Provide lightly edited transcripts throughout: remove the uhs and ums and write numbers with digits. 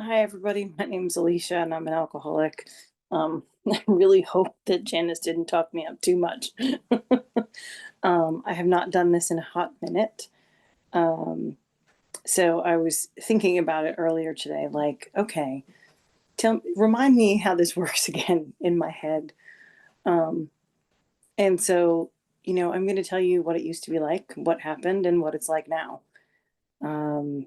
Hi, everybody. My name's Alicia, and I'm an alcoholic. I really hope that Janice didn't talk me up too much. I have not done this in a hot minute. Um, so I was thinking about it earlier today, like, okay, remind me how this works again in my head. Um, and so, I'm going to tell you what it used to be like, what happened, and what it's like now. Um,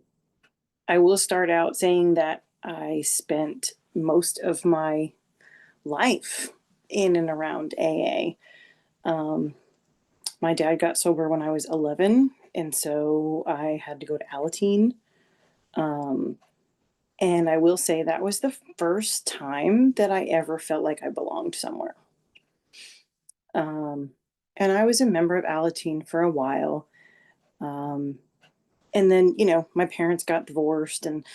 I will start out saying that I spent most of my life in and around AA. My dad got sober when I was 11, and so I had to go to Alateen. Um, and I will say that was the first time that I ever felt like I belonged somewhere. Um, and I was a member of Alateen for a while. Um, and then, my parents got divorced and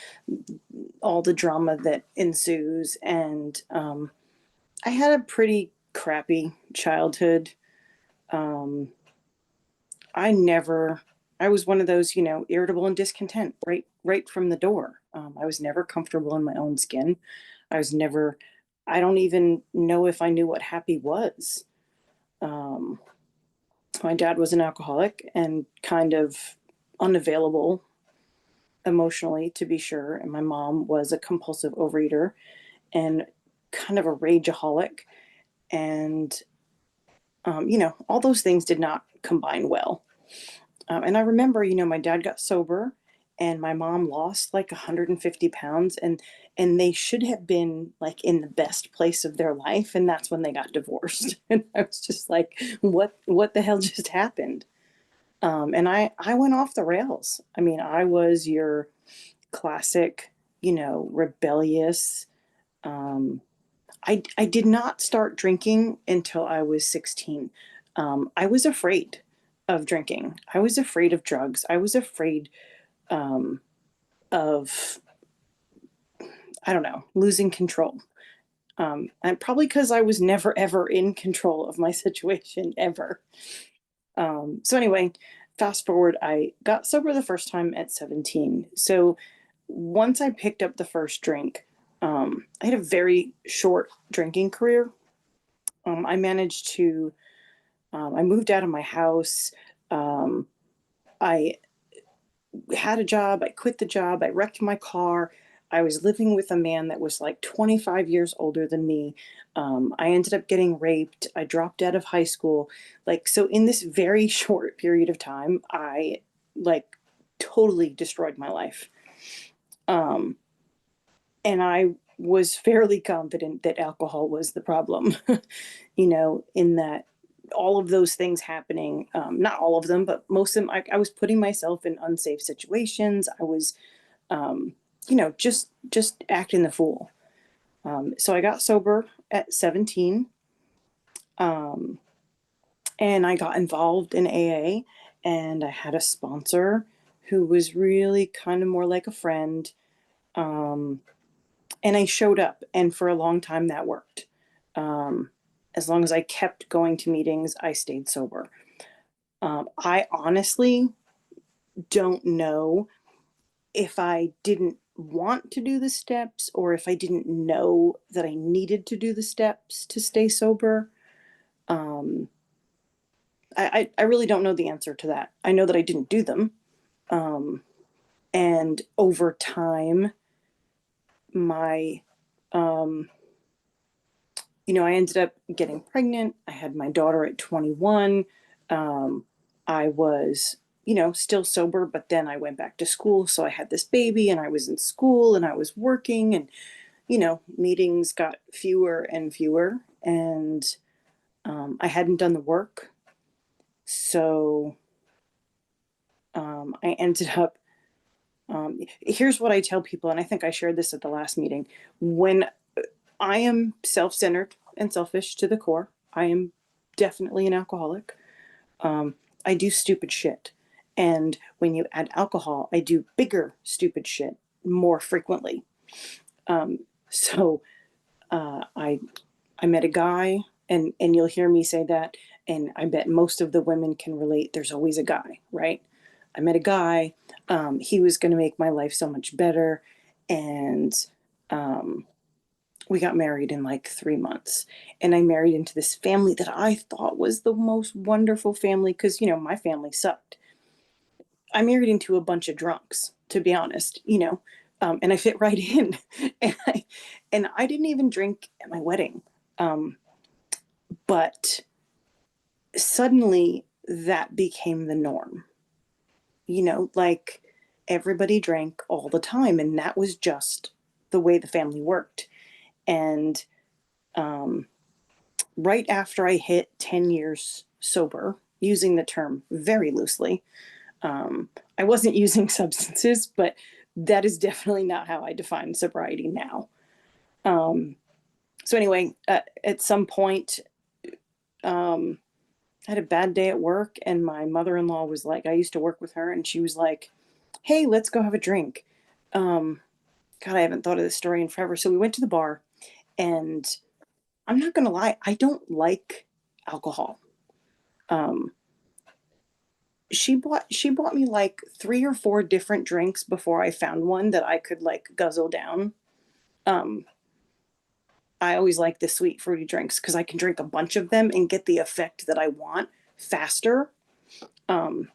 all the drama that ensues. And I had a pretty crappy childhood. Um, I never, I was one of those, irritable and discontent right from the door. I was never comfortable in my own skin. I was never, I don't even know if I knew what happy was. Um, my dad was an alcoholic and kind of unavailable emotionally, to be sure. And my mom was a compulsive overeater and kind of a rageaholic. And, all those things did not combine well. And I remember, my dad got sober and my mom lost like 150 pounds and they should have been like in the best place of their life. And that's when they got divorced. And I was just like, what the hell just happened? And I went off the rails. I mean, I was your classic, rebellious. Um, I did not start drinking until I was 16. I was afraid of drinking. I was afraid of drugs. I was afraid um, of, I don't know, losing control. And probably because I was never, ever in control of my situation, ever. So, anyway, fast forward, I got sober the first time at 17. So, once I picked up the first drink, I had a very short drinking career. I managed to I moved out of my house. Um, I had a job. I quit the job. I wrecked my car. I was living with a man that was like 25 years older than me. I ended up getting raped. I dropped out of high school. Like, so in this very short period of time, I like totally destroyed my life. Um, and I was fairly confident that alcohol was the problem, in that all of those things happening, not all of them, but most of them, I was putting myself in unsafe situations. I was, um, just acting the fool. So I got sober at 17, um, and I got involved in AA, and I had a sponsor who was really kind of more like a friend. Um, and I showed up, and for a long time that worked. Um, as long as I kept going to meetings, I stayed sober. I honestly don't know if I didn't want to do the steps or if I didn't know that I needed to do the steps to stay sober. Um, I really don't know the answer to that. I know that I didn't do them. Um, and over time, my, um, I ended up getting pregnant. I had my daughter at 21. I was, still sober, but then I went back to school. So I had this baby and I was in school and I was working and, meetings got fewer and fewer. And I hadn't done the work. So I ended up, here's what I tell people, and I think I shared this at the last meeting. When I am self centered and selfish to the core, I am definitely an alcoholic. Um, I do stupid shit. And when you add alcohol, I do bigger stupid shit more frequently. Um, so I met a guy, and you'll hear me say that, and I bet most of the women can relate. There's always a guy, right? I met a guy. He was going to make my life so much better, And we got married in like 3 months. And I married into this family that I thought was the most wonderful family because, my family sucked. I married into a bunch of drunks, to be honest, and I fit right in. and, and I didn't even drink at my wedding. But suddenly that became the norm, like everybody drank all the time. And that was just the way the family worked. And right after I hit 10 years sober, using the term very loosely, I wasn't using substances, but that is definitely not how I define sobriety now. So anyway, at some point, I had a bad day at work, and my mother-in-law was like, I used to work with her, and she was like, hey, let's go have a drink. God, I haven't thought of this story in forever. So we went to the bar, and I'm not going to lie, I don't like alcohol. Um, she bought me like 3 or 4 different drinks before I found one that I could like guzzle down. Um, I always like the sweet fruity drinks because I can drink a bunch of them and get the effect that I want faster. Um,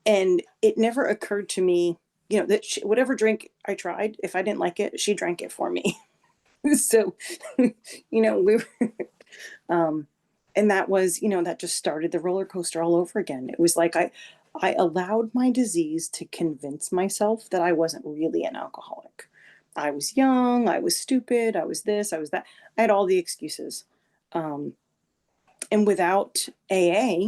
and it never occurred to me, that whatever drink I tried, if I didn't like it, she drank it for me. So, we were, um, and that was, that just started the roller coaster all over again. It was like I allowed my disease to convince myself that I wasn't really an alcoholic. I was young, I was stupid, I was this, I was that. I had all the excuses. Um, and without AA,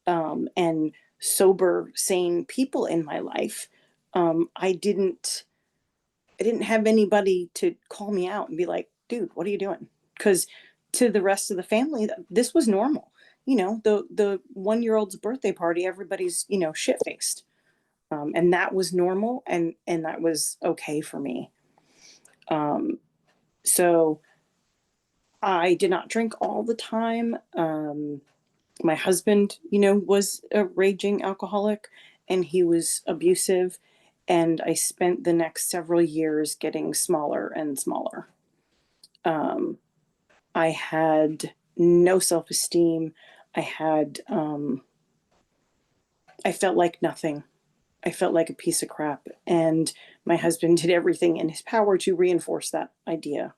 and sober, sane people in my life, I didn't have anybody to call me out and be like, dude, what are you doing? Because to the rest of the family, this was normal. The 1-year-old's birthday party, everybody's, shit faced. And that was normal, and that was okay for me. So I did not drink all the time. My husband, was a raging alcoholic, and he was abusive. And I spent the next several years getting smaller and smaller. I had no self esteem. I had, I felt like nothing. I felt like a piece of crap. And my husband did everything in his power to reinforce that idea.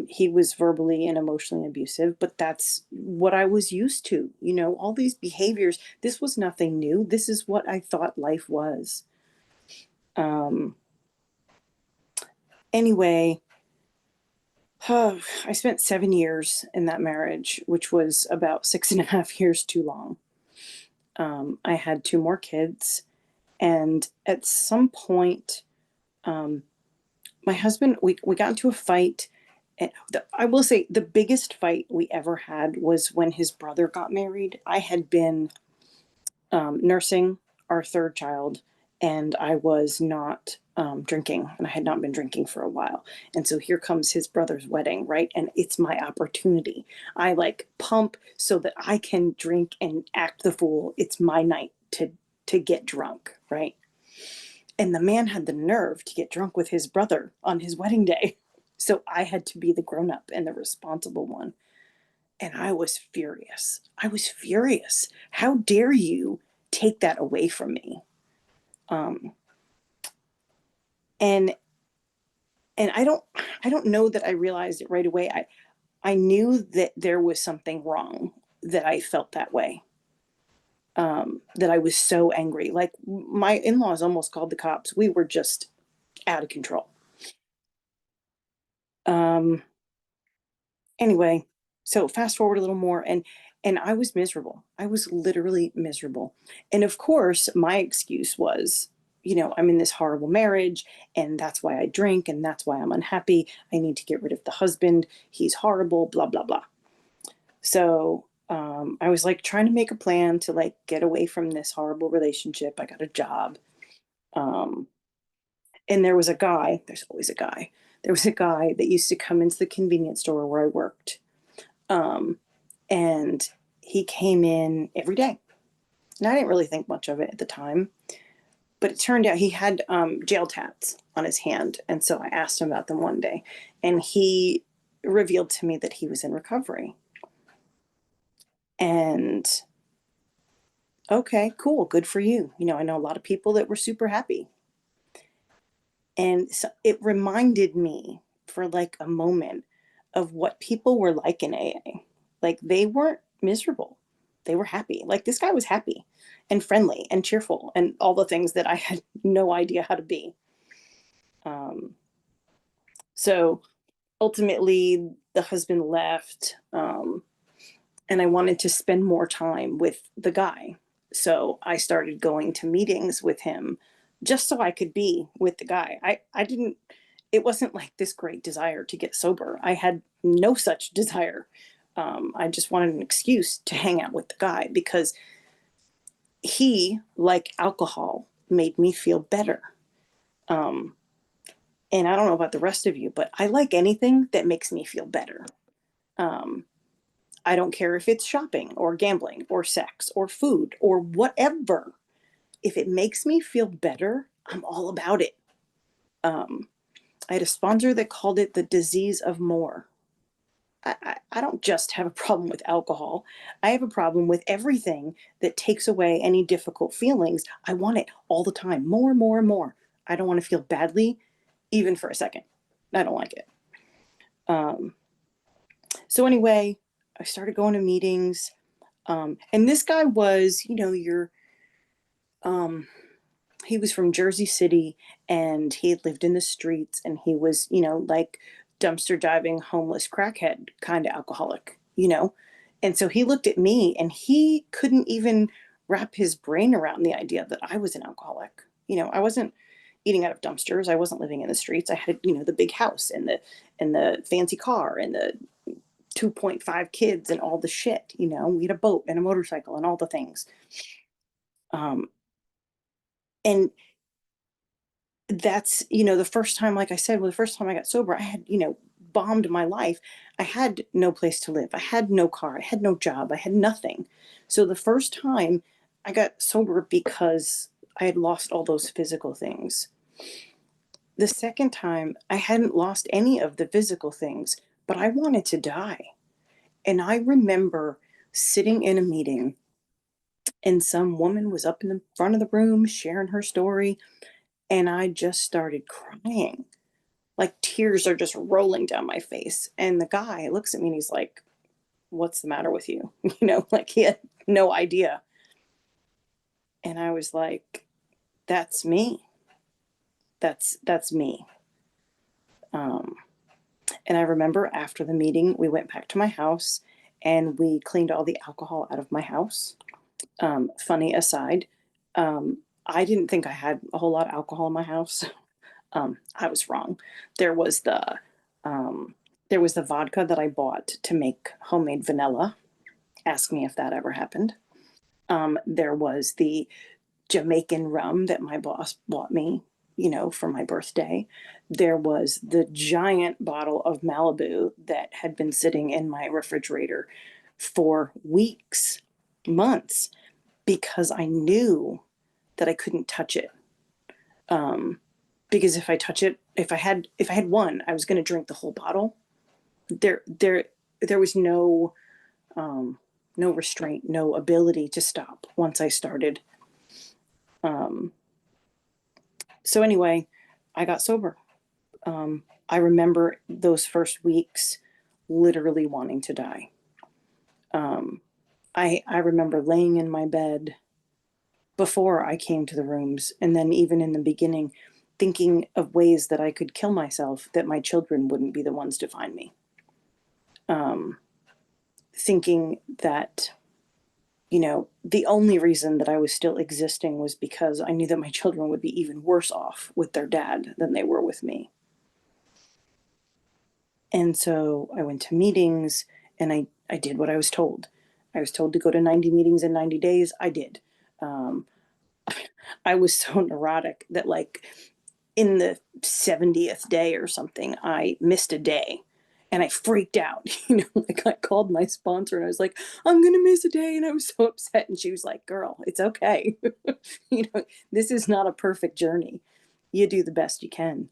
He was verbally and emotionally abusive, but that's what I was used to. All these behaviors, this was nothing new. This is what I thought life was. Anyway, I spent 7 years in that marriage, which was about 6.5 years too long. I had 2 more kids. And at some point, my husband, we got into a fight. And I will say the biggest fight we ever had was when his brother got married. I had been nursing our third child, and I was not drinking, and I had not been drinking for a while. And so here comes his brother's wedding, right? And it's my opportunity. I like pump so that I can drink and act the fool. It's my night to get drunk, right? And the man had the nerve to get drunk with his brother on his wedding day. So I had to be the grown up and the responsible one. And I was furious. I was furious. How dare you take that away from me? Um, and and I don't know that I realized it right away. I knew that there was something wrong, that I felt that way. That I was so angry. Like my in-laws almost called the cops. We were just out of control. Um, anyway, so fast forward a little more, and I was miserable. I was literally miserable. And of course, my excuse was, I'm in this horrible marriage, and that's why I drink, and that's why I'm unhappy. I need to get rid of the husband. He's horrible, blah blah blah. So I was like trying to make a plan to like get away from this horrible relationship. I got a job. Um, and there was a guy, there's always a guy. There was a guy that used to come into the convenience store where I worked. Um, and he came in every day. And I didn't really think much of it at the time. But it turned out he had jail tats on his hand. And so I asked him about them one day, and he revealed to me that he was in recovery. And okay, cool, good for you. You know, I know a lot of people that were super happy. And so it reminded me for like a moment of what people were like in AA. Like they weren't miserable. They were happy. Like this guy was happy and friendly and cheerful and all the things that I had no idea how to be. Um, so ultimately, the husband left, and I wanted to spend more time with the guy. So I started going to meetings with him just so I could be with the guy. I didn't, it wasn't like this great desire to get sober. I had no such desire. I just wanted an excuse to hang out with the guy because he, like alcohol, made me feel better. Um, and I don't know about the rest of you, but I like anything that makes me feel better. Um, I don't care if it's shopping or gambling or sex or food or whatever. If it makes me feel better, I'm all about it. Um, I had a sponsor that called it the disease of more. I don't just have a problem with alcohol. I have a problem with everything that takes away any difficult feelings. I want it all the time, more, more, more. I don't want to feel badly, even for a second. I don't like it. Um, so anyway, I started going to meetings. And this guy was, you know, um, he was from Jersey City, and he had lived in the streets, and he was, you know, like dumpster diving, homeless, crackhead kind of alcoholic, you know? And so he looked at me and he couldn't even wrap his brain around the idea that I was an alcoholic. You know, I wasn't eating out of dumpsters. I wasn't living in the streets. I had, you know, the big house and the fancy car and the 2.5 kids and all the shit, you know, we had a boat and a motorcycle and all the things. Um, and that's, you know, the first time, like I said, well, the first time I got sober, I had, you know, bombed my life. I had no place to live. I had no car. I had no job. I had nothing. So the first time I got sober because I had lost all those physical things. The second time I hadn't lost any of the physical things, but I wanted to die. And I remember sitting in a meeting, and some woman was up in the front of the room sharing her story, and I just started crying. Like tears are just rolling down my face. And the guy looks at me and he's like, "What's the matter with you?" You know, like he had no idea. And I was like, "That's me. That's me." Um, and I remember after the meeting, we went back to my house and we cleaned all the alcohol out of my house. Funny aside, I didn't think I had a whole lot of alcohol in my house. I was wrong. There was the um, there was the vodka that I bought to make homemade vanilla. Ask me if that ever happened. There was the Jamaican rum that my boss bought me, you know, for my birthday. There was the giant bottle of Malibu that had been sitting in my refrigerator for weeks, months, because I knew that I couldn't touch it. Um, because if I touch it, if I had one, I was going to drink the whole bottle. There there there was um, no restraint, no ability to stop once I started. Um, so anyway, I got sober. I remember those first weeks literally wanting to die. Um, I remember laying in my bed before I came to the rooms, and then even in the beginning, thinking of ways that I could kill myself, that my children wouldn't be the ones to find me. Um, Thinking that, you know, the only reason that I was still existing was because I knew that my children would be even worse off with their dad than they were with me. And so I went to meetings, and I did what I was told. I was told to go to 90 meetings in 90 days. I did. Um, I was so neurotic that, like, in the 70th day or something, I missed a day. And I freaked out. Like I called my sponsor and I was like, I'm going to miss a day. And I was so upset. And she was like, girl, it's okay. This is not a perfect journey. You do the best you can.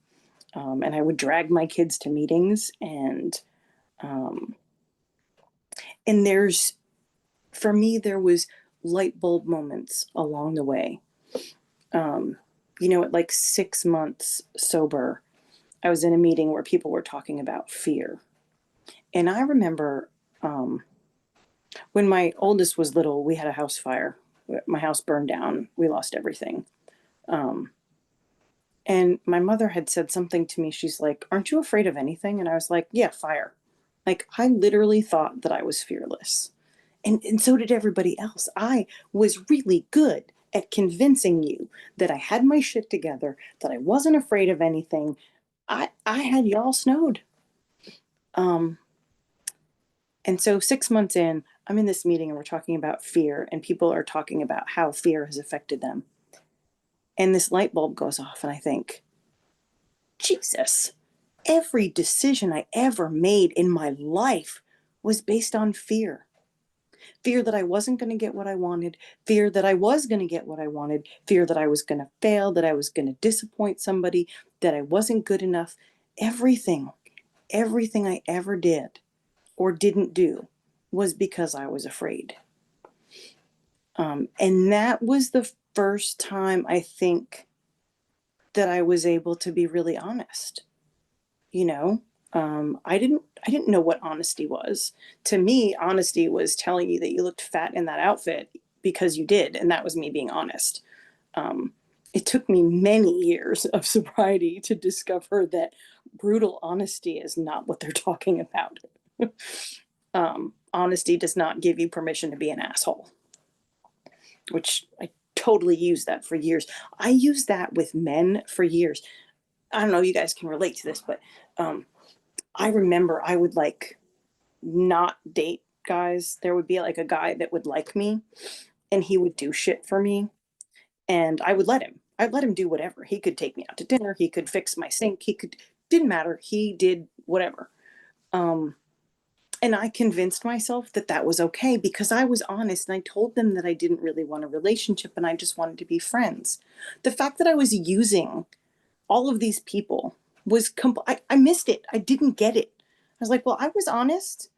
And I would drag my kids to meetings, um, and for me, there was light bulb moments along the way. Um, at like 6 months sober, I was in a meeting where people were talking about fear. And I remember, when my oldest was little, we had a house fire. My house burned down. We lost everything. Um, and my mother had said something to me. She's like, aren't you afraid of anything? And I was like, yeah, fire. Like, I literally thought that I was fearless. And so did everybody else. I was really good at convincing you that I had my shit together, that I wasn't afraid of anything. I had y'all snowed. Um, and so 6 months in, I'm in this meeting and we're talking about fear, and people are talking about how fear has affected them. And this light bulb goes off, and I think, Jesus, every decision I ever made in my life was based on fear. Fear that I wasn't going to get what I wanted, fear that I was going to get what I wanted, fear that I was going to fail, that I was going to disappoint somebody, that I wasn't good enough. Everything, everything I ever did or didn't do was because I was afraid. And that was the first time, I think, that I was able to be really honest. You know, I didn't know what honesty was. To me, honesty was telling you that you looked fat in that outfit because you did, and that was me being honest. Um, it took me many years of sobriety to discover that brutal honesty is not what they're talking about. Honesty does not give you permission to be an asshole, which I totally used that for years. I used that with men for years. I don't know, you guys can relate to this, but I remember I would like not date guys. There would be like a guy that would like me and he would do shit for me, and I would let him. I'd let him do whatever. He could take me out to dinner, he could fix my sink, he could, didn't matter. He did whatever. Um and I convinced myself that that was okay because I was honest, and I told them that I didn't really want a relationship and I just wanted to be friends. The fact that I was using all of these people was I missed it. I didn't get it. I was like, well, I was honest.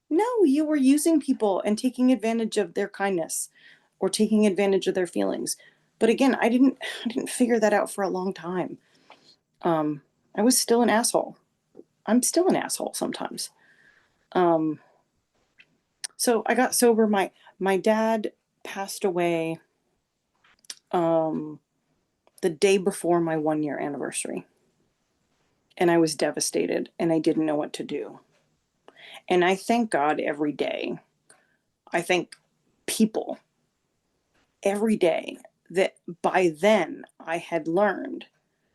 No, you were using people and taking advantage of their kindness or taking advantage of their feelings. But again, I didn't figure that out for a long time. Um, I was still an asshole. I'm still an asshole sometimes. Um, so I got sober. My dad passed away um, the day before my 1 year anniversary, and I was devastated and I didn't know what to do. And I thank God every day. I thank people every day that by then I had learned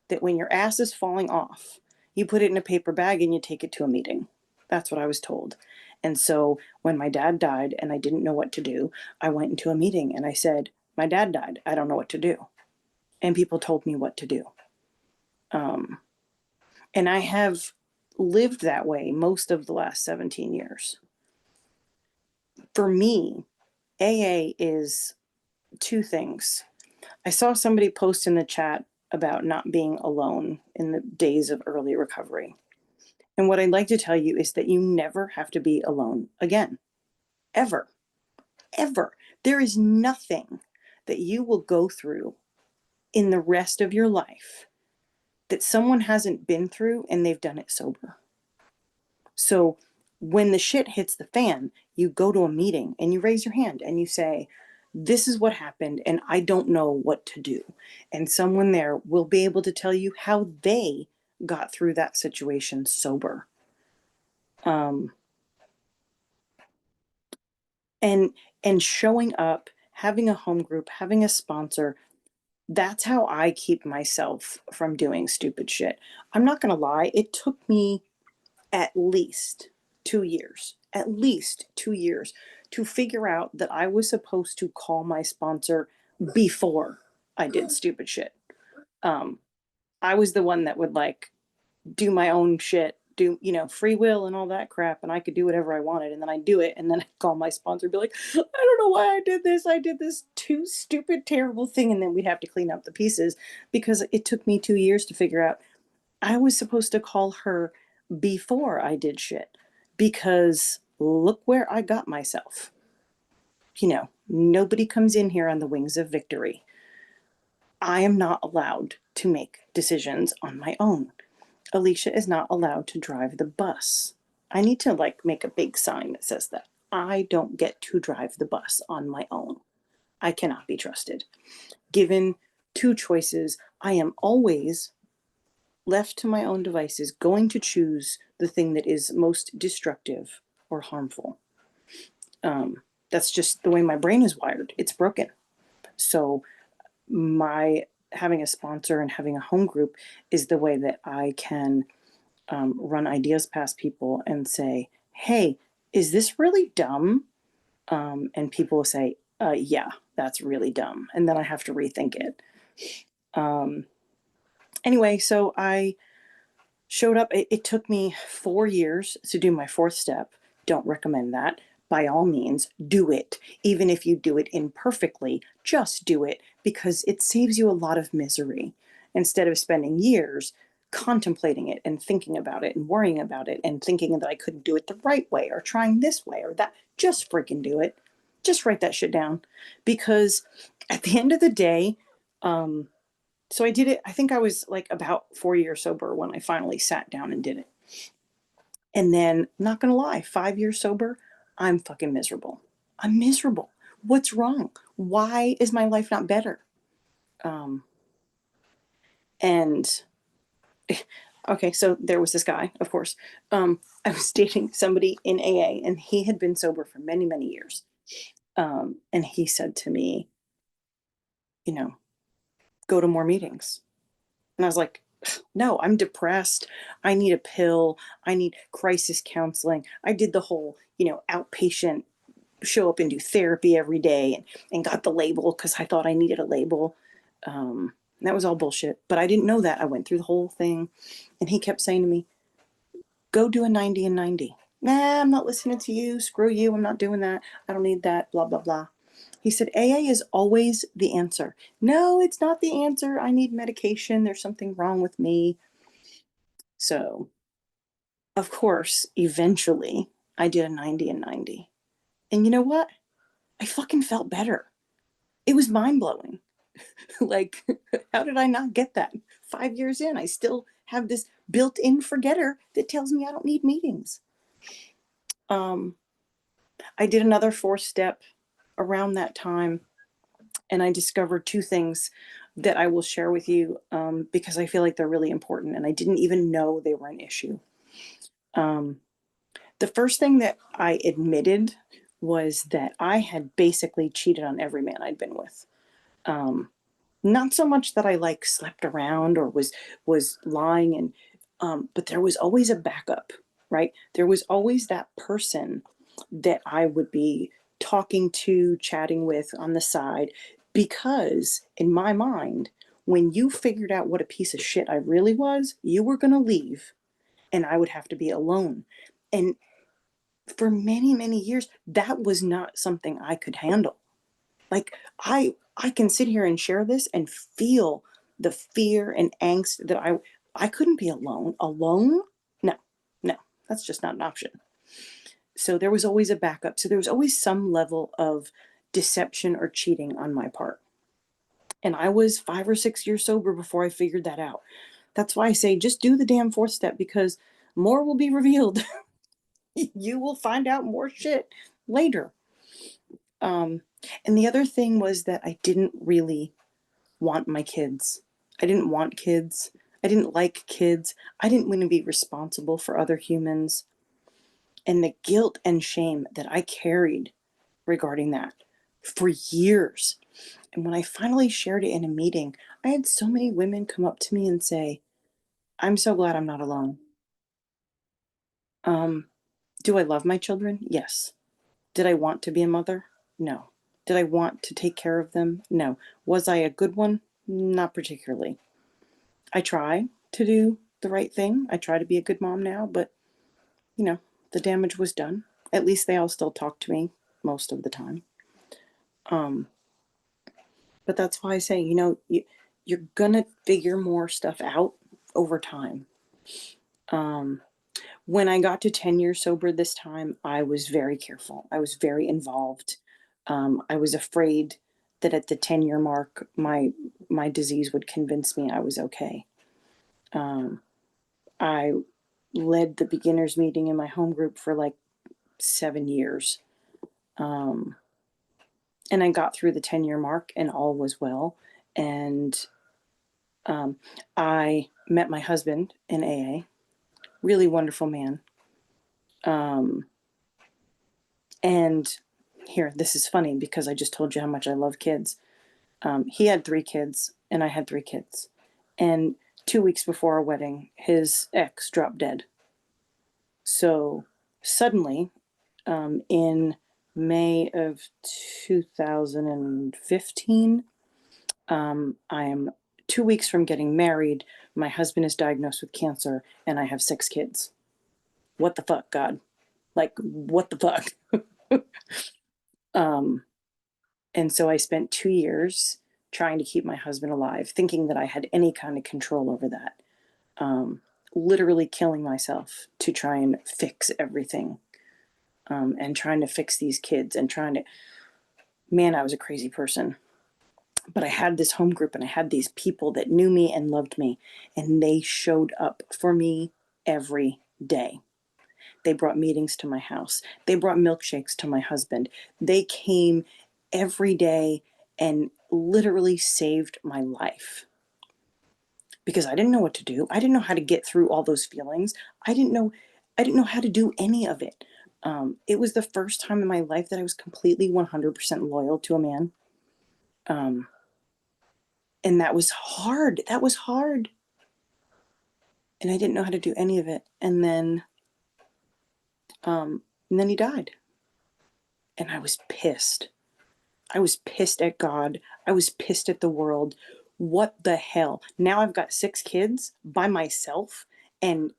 that when your ass is falling off, you put it in a paper bag and you take it to a meeting. That's what I was told. And so when my dad died and I didn't know what to do, I went into a meeting and I said, my dad died. I don't know what to do. And people told me what to do. Um, and I have lived that way most of the last 17 years. For me, AA is two things. I saw somebody post in the chat about not being alone in the days of early recovery. And what I'd like to tell you is that you never have to be alone again. Ever. Ever. There is nothing that you will go through in the rest of your life that someone hasn't been through and they've done it sober. So when the shit hits the fan, you go to a meeting and you raise your hand and you say, this is what happened and I don't know what to do. And someone there will be able to tell you how they got through that situation sober. Um, and and showing up, having a home group, having a sponsor, that's how I keep myself from doing stupid shit. I'm not going to lie, it took me at least 2 years, to figure out that I was supposed to call my sponsor before I did stupid shit. um I was the one that would like do my own shit, do, free will and all that crap, and I could do whatever I wanted, and then I do it, and then I call my sponsor and be like, I don't know why I did this. I did this too stupid, terrible thing, and then we'd have to clean up the pieces because it took me 2 years to figure out I was supposed to call her before I did shit because look where I got myself. Nobody comes in here on the wings of victory. I am not allowed to make decisions on my own. Alyssha is not allowed to drive the bus. I need to make a big sign that says that. I don't get to drive the bus on my own. I cannot be trusted. Given two choices, I am always left to my own devices going to choose the thing that is most destructive or harmful. That's just the way my brain is wired. It's broken. So my having a sponsor and having a home group is the way that I can run ideas past people and say, hey, is this really dumb? And people will say, yeah, that's really dumb. And then I have to rethink it. Anyway, so I showed up. It took me 4 years to do my fourth step. Don't recommend that. By all means, do it. Even if you do it imperfectly, just do it because it saves you a lot of misery instead of spending years contemplating it and thinking about it and worrying about it and thinking that I couldn't do it the right way or trying this way or that. Just freaking do it. Just write that shit down because at the end of the day, so I did it. I think I was about 4 years sober when I finally sat down and did it. And then, not gonna lie, 5 years sober, I'm fucking miserable. I'm miserable. What's wrong? Why is my life not better? And okay, so there was this guy, of course. I was dating somebody in AA, and he had been sober for many, many years. And he said to me, go to more meetings. And I was like, no, I'm depressed. I need a pill. I need crisis counseling. I did the whole, outpatient show up and do therapy every day and got the label because I thought I needed a label. That was all bullshit. But I didn't know that. I went through the whole thing. And he kept saying to me, go do a 90 and 90. Nah, I'm not listening to you. Screw you. I'm not doing that. I don't need that. Blah, blah, blah. He said, AA is always the answer. No, it's not the answer. I need medication. There's something wrong with me. So, of course, eventually I did a 90 and 90. And you know what? I fucking felt better. It was mind blowing. Like, how did I not get that? 5 years in, I still have this built in forgetter that tells me I don't need meetings. I did another 4-step around that time, and I discovered 2 things that I will share with you because I feel like they're really important, and I didn't even know they were an issue. The first thing that I admitted was that I had basically cheated on every man I'd been with. Not so much that I slept around or was lying, and but there was always a backup, right? There was always that person that I would be talking to, chatting with on the side, because in my mind, when you figured out what a piece of shit I really was, you were going to leave and I would have to be alone. And for many, many years, that was not something I could handle. Like I can sit here and share this and feel the fear and angst that I couldn't be alone. Alone? No, no, that's just not an option. So there was always a backup. So there was always some level of deception or cheating on my part. And I was 5 or 6 years sober before I figured that out. That's why I say just do the damn 4th step because more will be revealed. You will find out more shit later. And the other thing was that I didn't really want my kids. I didn't want kids. I didn't like kids. I didn't want to be responsible for other humans. And the guilt and shame that I carried regarding that for years. And when I finally shared it in a meeting, I had so many women come up to me and say, I'm so glad I'm not alone. Do I love my children? Yes. Did I want to be a mother? No. Did I want to take care of them? No. Was I a good one? Not particularly. I try to do the right thing. I try to be a good mom now, but you know, the damage was done. At least they all still talk to me most of the time. Um, but that's why I say, you're gonna figure more stuff out over time. Um, when I got to 10 years sober this time, I was very careful. I was very involved. I was afraid that at the 10-year mark, my disease would convince me I was okay. I led the beginners meeting in my home group for like 7 years. Um, and I got through the 10-year mark and all was well. And I met my husband in AA, really wonderful man. And here, this is funny because I just told you how much I love kids. He had 3 kids and I had 3 kids. And 2 weeks before our wedding, his ex dropped dead. So suddenly, in May of 2015, I am 2 weeks from getting married. My husband is diagnosed with cancer and I have 6 kids. What the fuck, God? Like, what the fuck? um, and so I spent 2 years trying to keep my husband alive, thinking that I had any kind of control over that. Literally killing myself to try and fix everything, and trying to fix these kids and trying to, man, I was a crazy person. But I had this home group and I had these people that knew me and loved me, and they showed up for me every day. They brought meetings to my house. They brought milkshakes to my husband. They came every day and literally saved my life because I didn't know what to do. I didn't know how to get through all those feelings. I didn't know how to do any of it. It was the first time in my life that I was completely 100% loyal to a man. Um, and that was hard. That was hard. And I didn't know how to do any of it. And then he died. And I was pissed. I was pissed at God. I was pissed at the world. What the hell? Now I've got 6 kids by myself, and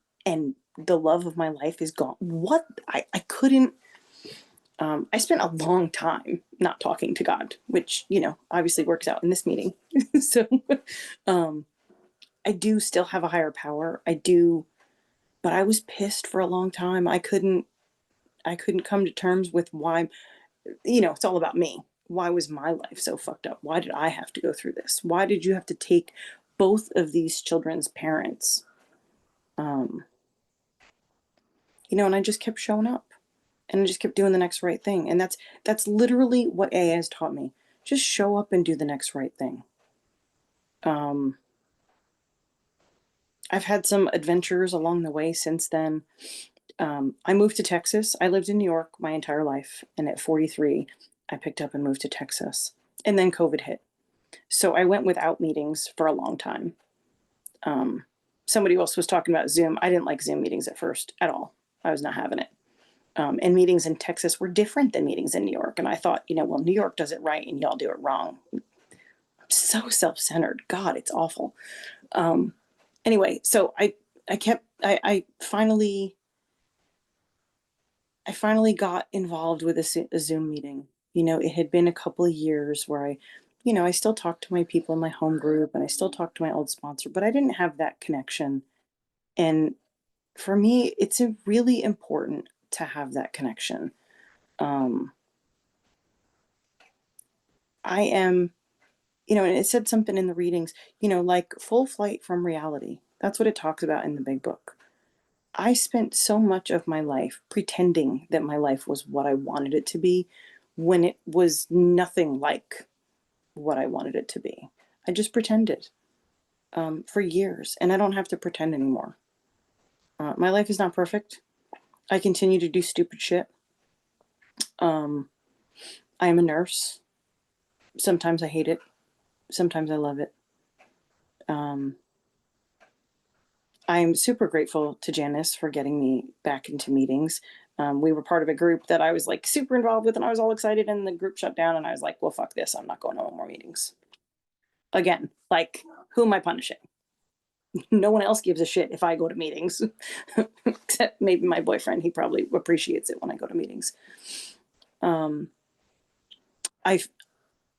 the love of my life is gone. What? I couldn't. I spent a long time not talking to God, which, obviously works out in this meeting. So um, I do still have a higher power. I do, but I was pissed for a long time. I couldn't come to terms with why. It's all about me. Why was my life so fucked up? Why did I have to go through this? Why did you have to take both of these children's parents? Um, and I just kept showing up, and I just kept doing the next right thing. And that's literally what AA has taught me. Just show up and do the next right thing. Um, I've had some adventures along the way since then. I moved to Texas. I lived in New York my entire life. And at 43, I picked up and moved to Texas. And then COVID hit. So I went without meetings for a long time. Somebody else was talking about Zoom. I didn't like Zoom meetings at first at all. I was not having it. And meetings in Texas were different than meetings in New York. And I thought, well, New York does it right and y'all do it wrong. I'm so self-centered. God, it's awful. Anyway, so I finally got involved with a Zoom meeting. It had been a couple of years where I still talked to my people in my home group and I still talked to my old sponsor, but I didn't have that connection. And for me, it's really important to have that connection. Um, I am, and it said something in the readings, like full flight from reality. That's what it talks about in the big book. I spent so much of my life pretending that my life was what I wanted it to be when it was nothing like what I wanted it to be. I just pretended for years, and I don't have to pretend anymore. My life is not perfect. I continue to do stupid shit. Um, I am a nurse. Sometimes I hate it. Sometimes I love it. I'm super grateful to Janice for getting me back into meetings. We were part of a group that I was like super involved with, and I was all excited, and the group shut down, and I was like, well, fuck this. I'm not going to no more meetings. Again, like, who am I punishing? No one else gives a shit if I go to meetings, except maybe my boyfriend. He probably appreciates it when I go to meetings. Um, I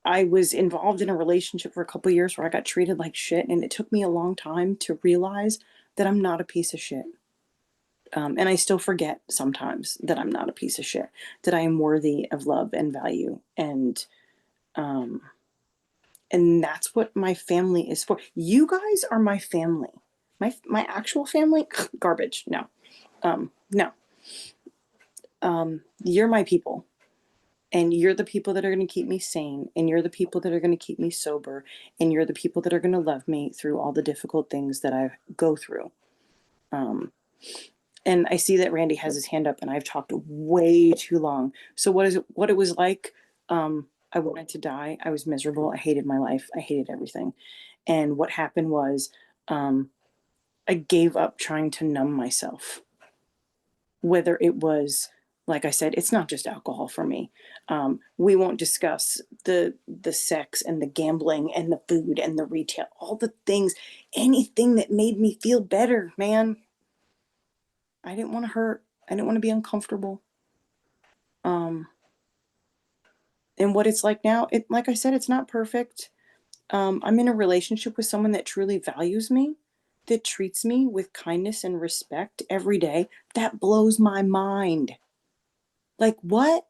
I was involved in a relationship for a couple of years where I got treated like shit, and it took me a long time to realize that I'm not a piece of shit. And I still forget sometimes that I'm not a piece of shit, that I am worthy of love and value, um, and that's what my family is for. You guys are my family. My actual family, garbage. No, no. You're my people, and you're the people that are going to keep me sane, and you're the people that are going to keep me sober, and you're the people that are going to love me through all the difficult things that I go through. Um, and I see that Randy has his hand up, and I've talked way too long. So what it was like? I wanted to die. I was miserable. I hated my life. I hated everything. And what happened was, um, I gave up trying to numb myself. Whether it was, like I said, it's not just alcohol for me. We won't discuss the sex and the gambling and the food and the retail, all the things, anything that made me feel better, man. I didn't want to hurt. I didn't want to be uncomfortable. Um, and what it's like now, it, like I said, it's not perfect. I'm in a relationship with someone that truly values me, that treats me with kindness and respect every day. That blows my mind. Like, what?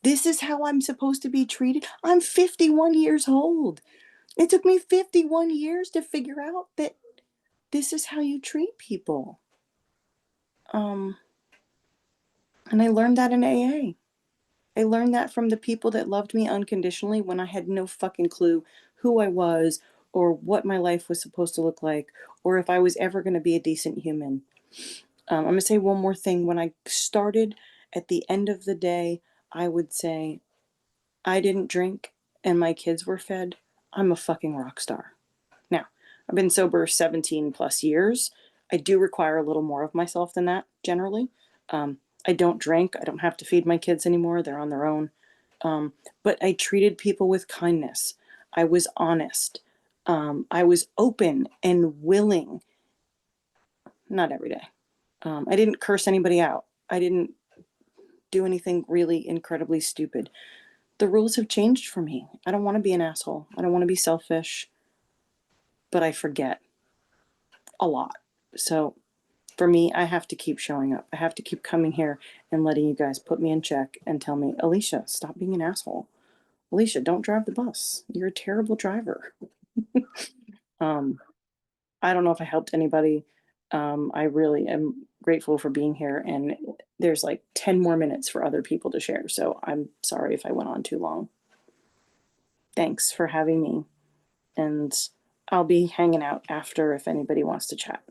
This is how I'm supposed to be treated? I'm 51 years old. It took me 51 years to figure out that this is how you treat people. Um, and I learned that in AA. I learned that from the people that loved me unconditionally when I had no fucking clue who I was or what my life was supposed to look like or if I was ever going to be a decent human. I'm going to say one more thing. When I started, at the end of the day, I would say, I didn't drink and my kids were fed. I'm a fucking rock star. Now, I've been sober 17 plus years. I do require a little more of myself than that generally. I don't drink. I don't have to feed my kids anymore. They're on their own. But I treated people with kindness. I was honest. I was open and willing. Not every day. I didn't curse anybody out. I didn't do anything really incredibly stupid. The rules have changed for me. I don't want to be an asshole. I don't want to be selfish, but I forget a lot. So for me, I have to keep showing up. I have to keep coming here and letting you guys put me in check and tell me, Alyssha, stop being an asshole. Alyssha, don't drive the bus. You're a terrible driver. um, I don't know if I helped anybody. I really am grateful for being here. And there's like 10 more minutes for other people to share. So I'm sorry if I went on too long. Thanks for having me. And I'll be hanging out after if anybody wants to chat.